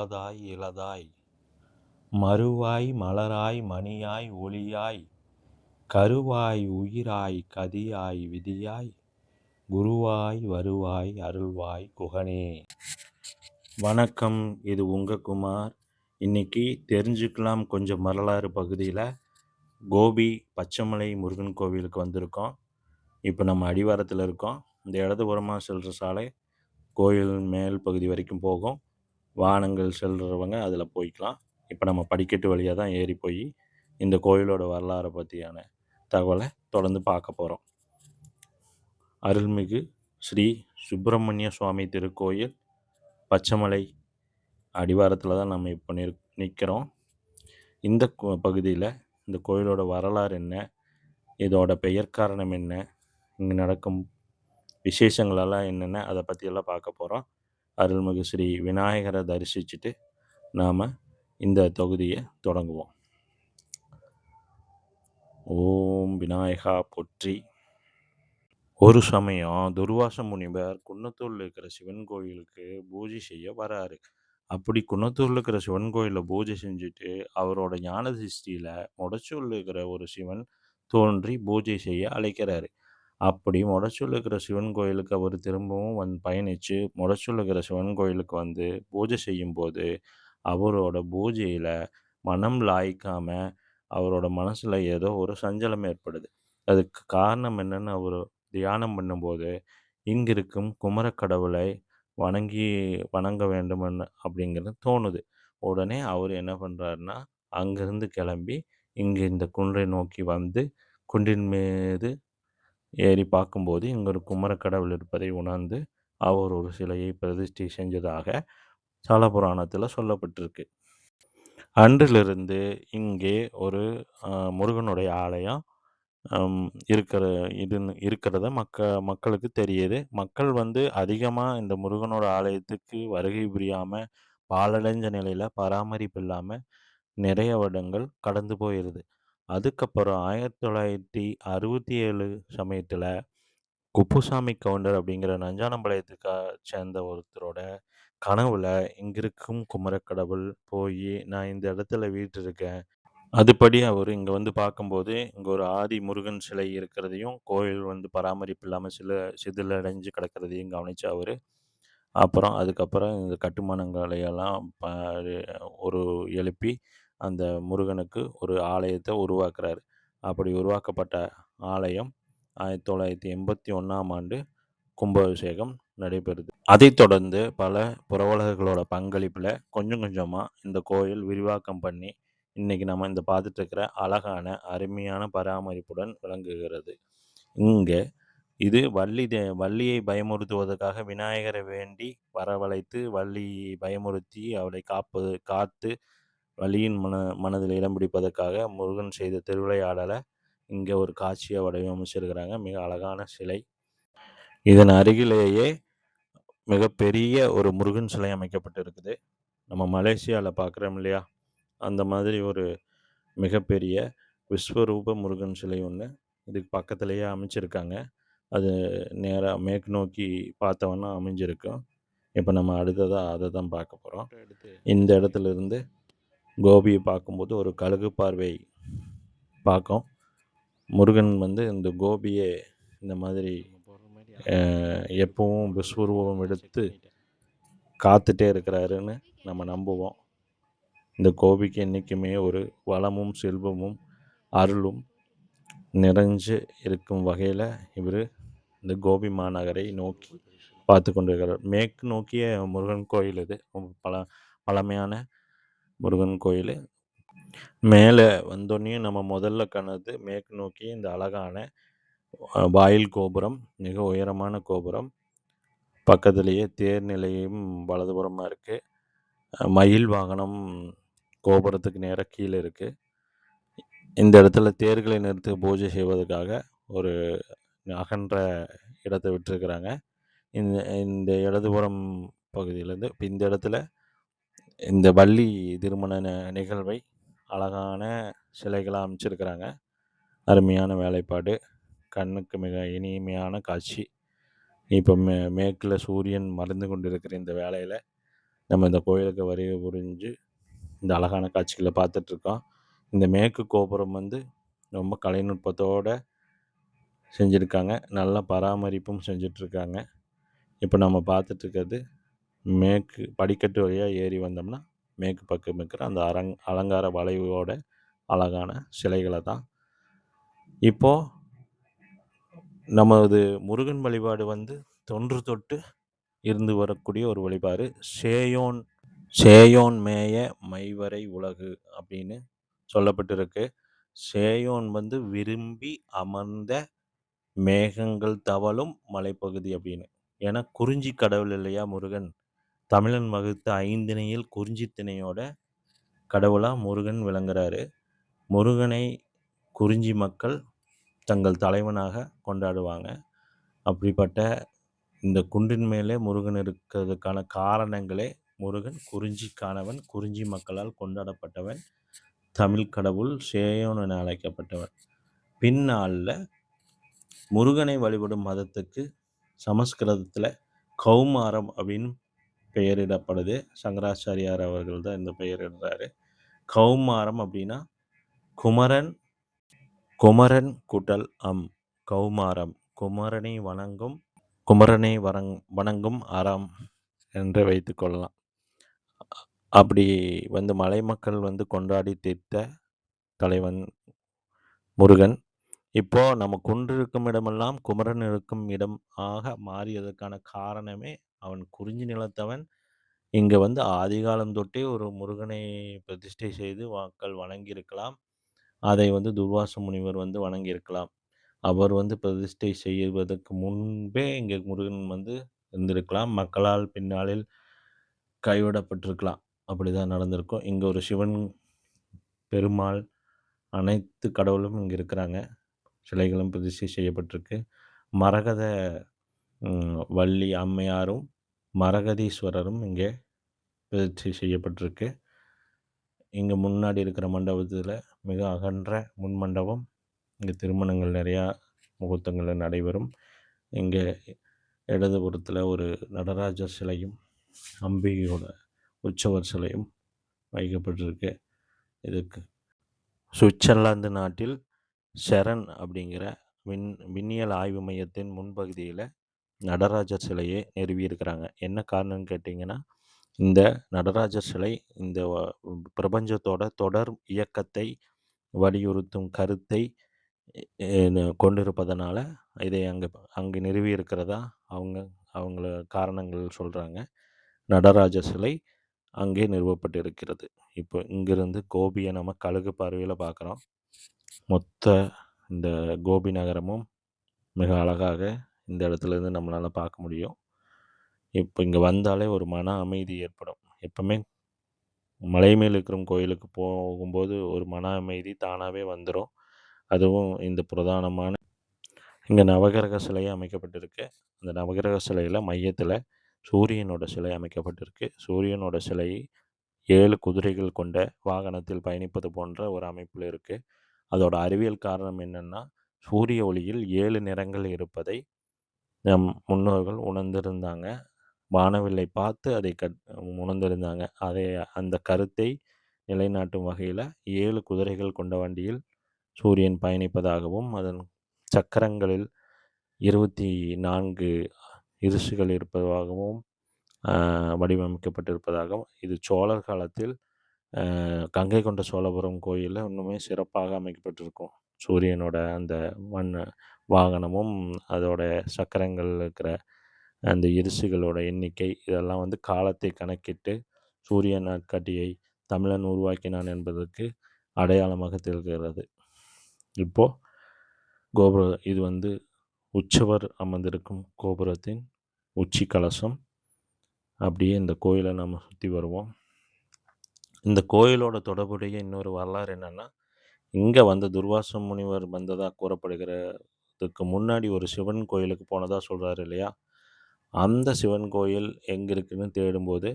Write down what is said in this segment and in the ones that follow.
உளதாய் இளதாய் மறுவாய் மலராய் மணியாய் ஒளியாய் கருவாய் உயிராய் கதியாய் விதியாய் குருவாய் வருவாய் அருள்வாய் குகனே. வணக்கம், இது உங்கள் குமார். இன்னைக்கு தெரிஞ்சுக்கலாம் கொஞ்சம் வரலாறு பகுதியில் கோபி பச்சைமலை முருகன் கோவிலுக்கு வந்திருக்கோம். இப்போ நம்ம அடிவாரத்தில் இருக்கோம். இந்த இடதுபுறமாக செல்கிற சாலை கோயில் மேல் பகுதி வரைக்கும் போகும். வாகனங்கள் செல்கிறவங்க அதில் போய்க்கலாம். இப்போ நம்ம படிக்கட்டு வழியாக தான் ஏறி போய் இந்த கோயிலோட வரலாறை பற்றியான தகவலை தொடர்ந்து பார்க்க போகிறோம். அருள்மிகு ஸ்ரீ சுப்பிரமணிய சுவாமி திருக்கோயில் பச்சைமலை அடிவாரத்தில் தான் நம்ம இப்போ நிற்கிறோம். இந்த பகுதியில் இந்த கோயிலோட வரலாறு என்ன, இதோட பெயர் காரணம் என்ன, இங்கே நடக்கும் விசேஷங்களெல்லாம் என்னென்ன, அதை பற்றியெல்லாம் பார்க்க போகிறோம். அருள்மிகு ஸ்ரீ விநாயகரை தரிசிச்சுட்டு நாம் இந்த தொகுதியை தொடங்குவோம். ஓம் விநாயகா போற்றி. ஒரு சமயம் துர்வாச முனிவர் குன்னத்தூரில் இருக்கிற சிவன் கோயிலுக்கு பூஜை செய்ய வராரு. அப்படி குன்னத்தூரில் இருக்கிற சிவன் கோயிலில் பூஜை செஞ்சுட்டு அவரோட ஞான திருஷ்டியில் மொடச்சூரில் இருக்கிற ஒரு சிவன் தோன்றி பூஜை செய்ய அழைக்கிறாரு. அப்படி மொடச்சூரில் இருக்கிற சிவன் கோயிலுக்கு அவர் திரும்பவும் பயணித்து மொடச்சூரில் இருக்கிற சிவன் கோயிலுக்கு வந்து பூஜை செய்யும்போது அவரோட பூஜையில் மனம் லாய்க்காமல் அவரோட மனசில் ஏதோ ஒரு சஞ்சலம் ஏற்படுது. அதுக்கு காரணம் என்னென்னு அவர் தியானம் பண்ணும்போது இங்கிருக்கும் குமரக்கடவுளை வணங்க வேண்டும் அப்படிங்கிறது தோணுது. உடனே அவர் என்ன பண்ணுறாருன்னா அங்கேருந்து கிளம்பி இங்கே இந்த குன்றை நோக்கி வந்து குன்றின் மீது ஏறி பார்க்கும்போது இங்கே ஒரு குமரக்கடவுள் இருப்பதை உணர்ந்து அவர் ஒரு சிலையை பிரதிஷ்டை செஞ்சதாக ஸ்தல புராணத்தில் சொல்லப்பட்டிருக்கு. அன்றிலிருந்து இங்கே ஒரு முருகனுடைய ஆலயம் இருக்கிறத மக்களுக்கு தெரியுது. மக்கள் அதிகமாக இந்த முருகனோட ஆலயத்துக்கு வருகை புரியாமல் பாழடைஞ்ச நிலையில் பராமரிப்பு இல்லாமல் நிறைய வருடங்கள் கடந்து போயிடுது. அதுக்கப்புறம் 1967 சமயத்தில் குப்புசாமி கவுண்டர் அப்படிங்கிற நஞ்சானம்பாளையத்துக்கு சேர்ந்த ஒருத்தரோட கனவுல இங்கிருக்கும் குமரக்கடவுள் போய் நான் இந்த இடத்துல வீற்றிருக்கேன். அதுபடி அவர் இங்கே பார்க்கும்போது இங்கே ஒரு ஆதி முருகன் சிலை இருக்கிறதையும் கோயில் பராமரிப்பு இல்லாமல் சிதிலடைஞ்சு கிடக்கிறதையும் கவனித்து அவர் அதுக்கப்புறம் இந்த கட்டுமானங்களையெல்லாம் ஒரு எழுப்பி அந்த முருகனுக்கு ஒரு ஆலயத்தை உருவாக்குறாரு. அப்படி உருவாக்கப்பட்ட ஆலயம் 1981ஆம் ஆண்டு கும்பாபிஷேகம் நடைபெறுது. அதைத் தொடர்ந்து பல புரவலர்களோட பங்களிப்பில் கொஞ்சம் கொஞ்சமாக இந்த கோயில் விரிவாக்கம் பண்ணி இன்றைக்கி நம்ம இந்த பார்த்துட்டு இருக்கிற அழகான அருமையான பராமரிப்புடன் விளங்குகிறது. இங்கே இது வள்ளியை பயமுறுத்துவதற்காக விநாயகரை வேண்டி வரவழைத்து வள்ளியை பயமுறுத்தி அவளை காத்து வள்ளியின் மனதில் இடம் பிடிப்பதற்காக முருகன் செய்த திருவிளையாடலை இங்கே ஒரு காட்சியை வடிவமைச்சிருக்கிறாங்க. மிக அழகான சிலை. இதன் அருகிலேயே மிகப்பெரிய ஒரு முருகன் சிலை அமைக்கப்பட்டிருக்குது. நம்ம மலேசியாவில் பார்க்குறோம் இல்லையா, அந்த மாதிரி ஒரு மிகப்பெரிய விஸ்வரூப முருகன் சிலை ஒன்று இதுக்கு பக்கத்துலேயே அமைச்சிருக்காங்க. அது நேராக மேற்கு நோக்கி பார்த்தவொன்னா அமைஞ்சிருக்கும். இப்போ நம்ம அடுத்ததாக அதை தான் பார்க்க போகிறோம். இந்த இடத்துல இருந்து கோபியை பார்க்கும்போது ஒரு கழுகு பார்வை பார்க்கும். முருகன் இந்த கோபியை இந்த மாதிரி எப்பவும் விஸ்வரூபம் எடுத்து காத்துட்டே இருக்கிறாருன்னு நம்ம நம்புவோம். இந்த கோபிக்கு என்றைக்குமே ஒரு வளமும் செல்வமும் அருளும் நிறைஞ்சு இருக்கும் வகையில் இவர் இந்த கோபி மாநகரை நோக்கி பார்த்து கொண்டிருக்கிறார். மேற்கு நோக்கிய முருகன் கோயில் இது. பழமையான முருகன் கோயில். மேலே வந்தோடனே நம்ம முதல்ல கண்டது மேற்கு நோக்கி இந்த அழகான வாயில் கோபுரம், மிக உயரமான கோபுரம். பக்கத்துலேயே தேர் நிலையம் வலதுபுறமாக இருக்குது. மயில் வாகனம் கோபுரத்துக்கு நேராக கீழே இருக்குது. இந்த இடத்துல தேர்களை நிறுத்தி பூஜை செய்வதற்காக ஒரு அகன்ற இடத்தை விட்டுருக்குறாங்க. இந்த இடதுபுறம் பகுதியிலேருந்து இப்போ இந்த இடத்துல இந்த வள்ளி திருமண நிகழ்வை அழகான சிலைகளாக அமைச்சிருக்கிறாங்க. அருமையான வேலைப்பாடு, கண்ணுக்கு மிக இனிமையான காட்சி. இப்போ மேற்கில் சூரியன் மறைந்து கொண்டிருக்கிற இந்த வேளையில் நம்ம இந்த கோயிலுக்கு வருகை புரிஞ்சு இந்த அழகான காட்சிகள பார்த்துட்ருக்கோம். இந்த மேற்கு கோபுரம் வந்து ரொம்ப கலைநுட்பத்தோட செஞ்சிருக்காங்க. நல்ல பராமரிப்பும் செஞ்சுட்ருக்காங்க. இப்போ நம்ம பார்த்துட்ருக்கிறது மேற்கு படிக்கட்டு வழியா ஏறி வந்தோம்னா, மேற்கு பக்கம் இருக்கிற அந்த அலங்கார வளைவோட அழகான சிலைகள தான். இப்போ நமது முருகன் வழிபாடு வந்து தொன்று தொட்டு இருந்து வரக்கூடிய ஒரு வழிபாடு. சேயோன் சேயோன் மேய மைவரை உலகு அப்படின்னு சொல்லப்பட்டிருக்கு. சேயோன் வந்து விரும்பி அமர்ந்த மேகங்கள் தவழும் மலைப்பகுதி அப்படின்னு. ஏன்னா குறிஞ்சி கடவுள் இல்லையா முருகன். தமிழன் வகுத்த ஐந்திணையில் குறிஞ்சி திணையோட கடவுளா முருகன் விளங்குறாரு. முருகனை குறிஞ்சி மக்கள் தங்கள் தலைவனாக கொண்டாடுவாங்க. அப்படிப்பட்ட இந்த குன்றின் மேலே முருகன் இருக்கிறதுக்கான காரணங்களே முருகன் குறிஞ்சிக்கானவன், குறிஞ்சி மக்களால் கொண்டாடப்பட்டவன், தமிழ் கடவுள் சேயோன் என அழைக்கப்பட்டவன். பின்னாள்ல முருகனை வழிபடும் மதத்துக்கு சமஸ்கிருதத்தில் கௌமாரம் அப்படின்னு பெயரிடப்படுது. சங்கராச்சாரியார் அவர்கள் தான் இந்த பெயரிடுறாரு. கௌமாரம் அப்படின்னா குமரன் குமரன் கூட்டல் கௌமாரம் குமரனை வணங்கும் குமரனை வணங்கும் அறம் என்று வைத்துக் கொள்ளலாம். அப்படி வந்து மலை மக்கள் வந்து கொண்டாடி தீர்த்த தலைவன் முருகன். இப்போ நம்ம குன்று இருக்கும் இடமெல்லாம் குமரன் இருக்கும் இடம் ஆக மாறியதற்கான காரணமே அவன் குறிஞ்சி நிலத்தவன். இங்க வந்து ஆதிகாலம் தொட்டே ஒரு முருகனை பிரதிஷ்டை செய்து மக்கள் வணங்கியிருக்கலாம். அதை வந்து துர்வாச முனிவர் வந்து வணங்கியிருக்கலாம். அவர் வந்து பிரதிஷ்டை செய்வதற்கு முன்பே இங்கே முருகன் வந்து இருந்திருக்கலாம். மக்களால் பின்னாளில் கைவிடப்பட்டிருக்கலாம். அப்படிதான் நடந்திருக்கும். இங்கே ஒரு சிவன், பெருமாள், அனைத்து கடவுளும் இங்கே இருக்கிறாங்க. சிலைகளும் பிரதிஷ்டை செய்யப்பட்டிருக்கு. மரகத வள்ளி அம்மையாரும், மரகதீஸ்வரரும் இங்கே பிரதிஷ்டை செய்யப்பட்டிருக்கு. இங்கே முன்னாடி இருக்கிற மண்டபத்தில் மிக அகன்ற முன் மண்டபம். இங்கே திருமணங்கள் நிறையா முகூர்த்தங்கள் நடைபெறும். இங்கே இடதுபுறத்தில் ஒரு நடராஜர் சிலையும், அம்பிகையோட உற்சவர் சிலையும் வைக்கப்பட்டிருக்கு. இதுக்கு சுவிட்சர்லாந்து நாட்டில் ஷெரன் அப்படிங்கிற விண்ணியல் ஆய்வு மையத்தின் முன்பகுதியில் நடராஜர் சிலையை நிறுவியிருக்கிறாங்க. என்ன காரணம்னு கேட்டிங்கன்னா, இந்த நடராஜர் சிலை இந்த பிரபஞ்சத்தோட தொடர் இயக்கத்தை வலியுறுத்தும் கருத்தை கொண்டிருப்பதனால இதை அங்கே நிறுவியிருக்கிறதா அவங்கள காரணங்கள் சொல்கிறாங்க. நடராஜர் சிலை அங்கே நிறுவப்பட்டிருக்கிறது. இப்போ இங்கிருந்து கோபியை நம்ம கழுகு பார்வையில் பார்க்குறோம். மொத்த இந்த கோபி நகரமும் மிக அழகாக இந்த இடத்துலேருந்து நம்மளால் பார்க்க முடியும். இப்போ இங்கே வந்தாலே ஒரு மன அமைதி ஏற்படும். எப்பவுமே மலை மேல் இருக்கிற கோயிலுக்கு போகும்போது ஒரு மன அமைதி தானாகவே வந்துடும். அதுவும் இந்த பிரதானமான இங்கே நவகிரக சிலை அமைக்கப்பட்டிருக்கு. அந்த நவகிரக சிலையில் மையத்தில் சூரியனோட சிலை அமைக்கப்பட்டிருக்கு. சூரியனோட சிலை 7 குதிரைகள் கொண்ட வாகனத்தில் பயணிப்பது போன்ற ஒரு அமைப்பில் இருக்குது. அதோட அறிவியல் காரணம் என்னென்னா, சூரிய ஒளியில் 7 நிறங்கள் இருப்பதை நம் முன்னோர்கள் உணர்ந்திருந்தாங்க. வானவில்லை பார்த்து அதை உணர்ந்திருந்தாங்க. அந்த கருத்தை நிலைநாட்டும் வகையில் 7 குதிரைகள் கொண்ட வண்டியில் சூரியன் பயணிப்பதாகவும், அதன் சக்கரங்களில் 24 இருசுகள் இருப்பதாகவும் வடிவமைக்கப்பட்டிருப்பதாகவும், இது சோழர் காலத்தில் கங்கை கொண்ட சோழபுரம் கோயிலில் இன்னுமே சிறப்பாக அமைக்கப்பட்டிருக்கும். சூரியனோட அந்த வாகனமும் அதோட சக்கரங்கள் இருக்கிற அந்த இருசுகளோட எண்ணிக்கை இதெல்லாம் வந்து காலத்தை கணக்கிட்டு சூரிய நாட்காட்டியை தமிழன் உருவாக்கினான் என்பதற்கு அடையாளமாக திகழ்கிறது. இப்போது இது வந்து உற்சவர் அமர்ந்திருக்கும் கோபுரத்தின் உச்சி கலசம். அப்படியே இந்த கோயிலை நம்ம சுற்றி வருவோம். இந்த கோயிலோட தொடர்புடைய இன்னொரு வரலாறு என்னென்னா, இங்கே வந்த துர்வாச முனிவர் வந்ததாக கூறப்படுகிறதுக்கு முன்னாடி ஒரு சிவன் கோயிலுக்கு போனதாக சொல்கிறாரு இல்லையா? அந்த சிவன் கோயில் எங்கே இருக்குதுன்னு தேடும்போது,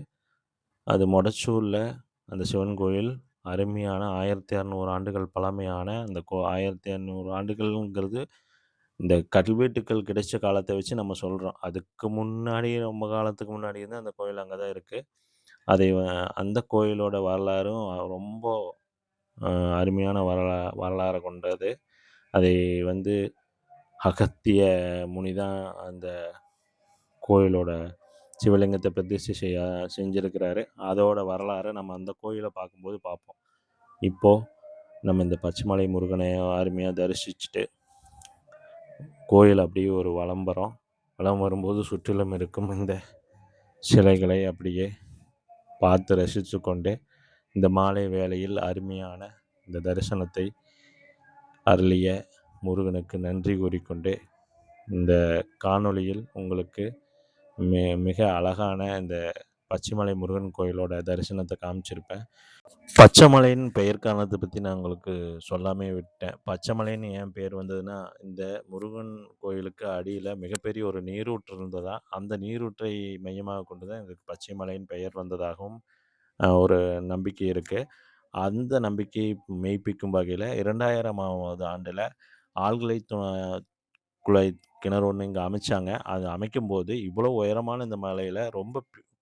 அது மொடச்சூரில் அந்த சிவன் கோயில் அருமையான 1600 ஆண்டுகள் பழமையான அந்த 1600 ஆண்டுகள்ங்கிறது இந்த கல்வெட்டுக்கள் கிடைச்ச காலத்தை வச்சு நம்ம சொல்கிறோம். அதுக்கு முன்னாடி ரொம்ப காலத்துக்கு முன்னாடி இருந்து அந்த கோயில் அங்கே தான் இருக்குது. அதை அந்த கோயிலோட வரலாறும் ரொம்ப அ அருமையான வரலாற கொண்டது. அதை வந்து அகத்திய முனி தான் அந்த கோயிலோட சிவலிங்கத்த பிரதிஷ்டை செஞ்சிருக்கிறாரு. அதோட வரலாற நம்ம அந்த கோயில பார்க்கும்போது பார்ப்போம். இப்போ நம்ம இந்த பச்சைமலை முருகனை அருமையா தரிசிச்சுட்டு, கோயில் அப்படியே ஒரு வலம் வரோம். வலம் வரும்போது சுற்றிலும் இருக்கும் இந்த சிலைகளை அப்படியே பார்த்து ரசித்து கொண்டு, இந்த மாலை வேளையில் அருமையான இந்த தரிசனத்தை அருளிய முருகனுக்கு நன்றி கூறிக்கொண்டு, இந்த காணொளியில் உங்களுக்கு மிக அழகான இந்த பச்சைமலை முருகன் கோயிலோட தரிசனத்த காமிச்சிருப்பேன். பச்சைமலைன்னு பெயர் காரணத்த பத்தி நான் உங்களுக்கு சொல்லாமயே விட்டேன். பச்சைமலைன்னு ஏன் பேர் வந்ததுன்னா, இந்த முருகன் கோயிலுக்கு அடியில மிகப்பெரிய ஒரு நீரூற்று இருந்ததா, அந்த நீரூற்றை மையமாகக் கொண்டு தான் இதுக்கு பச்சைமலைன்னு பெயர் வந்ததாகவும் ஒரு நம்பிக்கை இருக்கு. அந்த நம்பிக்கையை மெய்ப்பிக்கும் வகையில 2000ஆவது ஆண்டுல ஆழ்துளை குழாய் கிணறு ஒண்ணு இங்க அமைச்சாங்க. அது அமைக்கும்போது, இவ்வளோ உயரமான இந்த மலையில ரொம்ப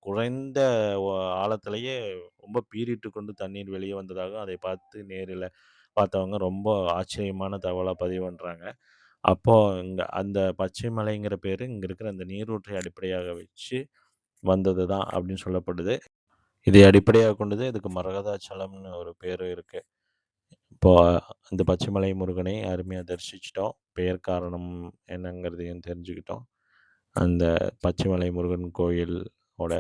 குறைந்த ஒ ஆழத்திலேயே ரொம்ப பீறிட்டு கொண்டு தண்ணீர் வெளியே வந்ததாக அதை பார்த்து நேரில பார்த்தவங்க ரொம்ப ஆச்சரியமான தகவலா பதிவு பண்றாங்க. அப்போ இங்க அந்த பச்சை மலைங்கிற பேரு இங்க இருக்கிற அந்த நீரூற்றை அடிப்படையாக வச்சு வந்தது தான் அப்படின்னு சொல்லப்படுது. இதை அடிப்படையாகக் கொண்டு தான் இதுக்கு மரகதாச்சலம்னு ஒரு பேரும் இருக்கு. இப்போ அந்த பச்சைமலை முருகனை அருமையா தரிசிச்சுட்டோம். பெயர் காரணம் என்னங்கிறதையும் தெரிஞ்சுக்கிட்டோம். அந்த பச்சைமலை முருகன் கோயில் ஓட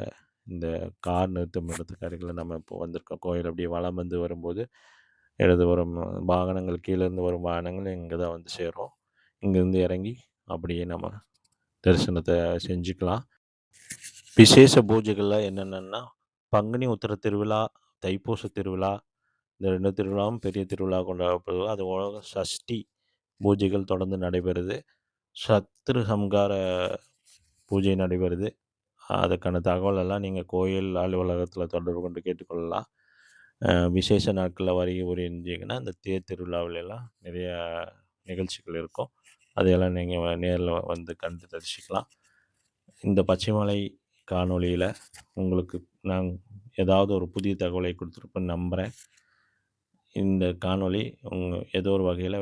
இந்த கார் நிறுத்தும் இடத்துக்கு அருகில நம்ம இப்போ வந்திருக்கோம். கோயில் அப்படியே வலம் வந்து வரும்போது, இடதுபுறம் வாகனங்கள் கீழேருந்து வரும் வாகனங்கள் இங்க தான் வந்து சேரும். இங்கேருந்து இறங்கி அப்படியே நம்ம தரிசனத்த செஞ்சுக்கலாம். விசேஷ பூஜைகள்லாம் என்னென்னன்னா, பங்குனி உத்திர திருவிழா, தைப்பூச திருவிழா, இந்த 2 திருவிழாவும் பெரிய திருவிழா கொண்டாடப்படுது. அதுபோக சஷ்டி பூஜைகள் தொடர்ந்து நடைபெறுது. சத்ரு சம்ஹார பூஜை நடைபெறுது. அதுக்கான தகவல் எல்லாம் நீங்க கோயில் அலுவலகத்தில தொடர்பு கொண்டு கேட்டுக்கொள்ளலாம். விசேஷ நாட்கள்ல வருகை புரிந்தீங்கன்னா, இந்த தேர் திருவிழாவிலலாம் நிறைய நிகழ்ச்சிகள் இருக்கும். அதையெல்லாம் நீங்க நேர்ல வந்து கண்டு தரிசிக்கலாம். இந்த பச்சைமலை காணொளியில உங்களுக்கு நான் ஏதாவது ஒரு புதிய தகவலை குடுத்துருப்பேன்னு நம்புறேன். இந்த காணொளி ஏதோ ஒரு வகையில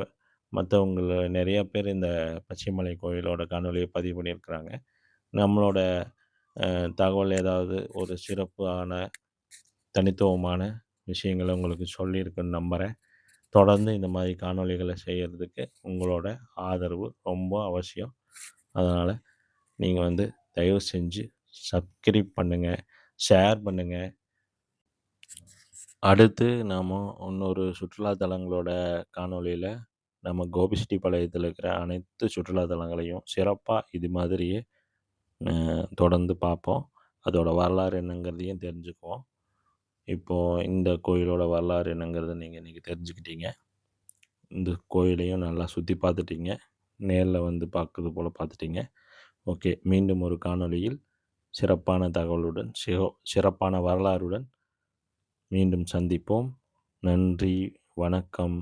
மத்தவங்கள நெறைய பேர் இந்த பச்சைமலை கோயிலோட காணொளிய பதிவு பண்ணியிருக்கிறாங்க. நம்மளோட தகவல் ஏதாவது ஒரு சிறப்பான, தனித்துவமான விஷயங்கள உங்களுக்கு சொல்லியிருக்குன்னு நம்புறேன். தொடர்ந்து இந்த மாரி காணொளிகள செய்யறதுக்கு உங்களோட ஆதரவு ரொம்ப அவசியம். அதனால நீங்க வந்து தயவு செஞ்சு சப்ஸ்கிரைப் பண்ணுங்க, ஷேர் பண்ணுங்க. அடுத்து நாம இன்னொரு சுற்றுலா தலங்களோட காணொளியில நம்ம கோபிச்செட்டிப்பாளையத்தில இருக்கிற அனைத்து சுற்றுலா தலங்களையும் சிறப்பா இது மாதிரியே தொடர்ந்து பார்ப்போம். அதோட வரலாறு என்னங்கிறதையும் தெரிஞ்சுக்குவோம். இப்போ இந்த கோயிலோட வரலாறு என்னங்கிறத நீங்க இன்னைக்கு தெரிஞ்சுக்கிட்டீங்க. இந்த கோயிலையும் நல்லா சுத்தி பார்த்துட்டீங்க. நேர்ல வந்து பார்க்குறது போல பார்த்துட்டீங்க. ஓகே. மீண்டும் ஒரு காணொளியில் சிறப்பான தகவலுடன், சிறப்பான வரலாறுடன் மீண்டும் சந்திப்போம். நன்றி, வணக்கம்.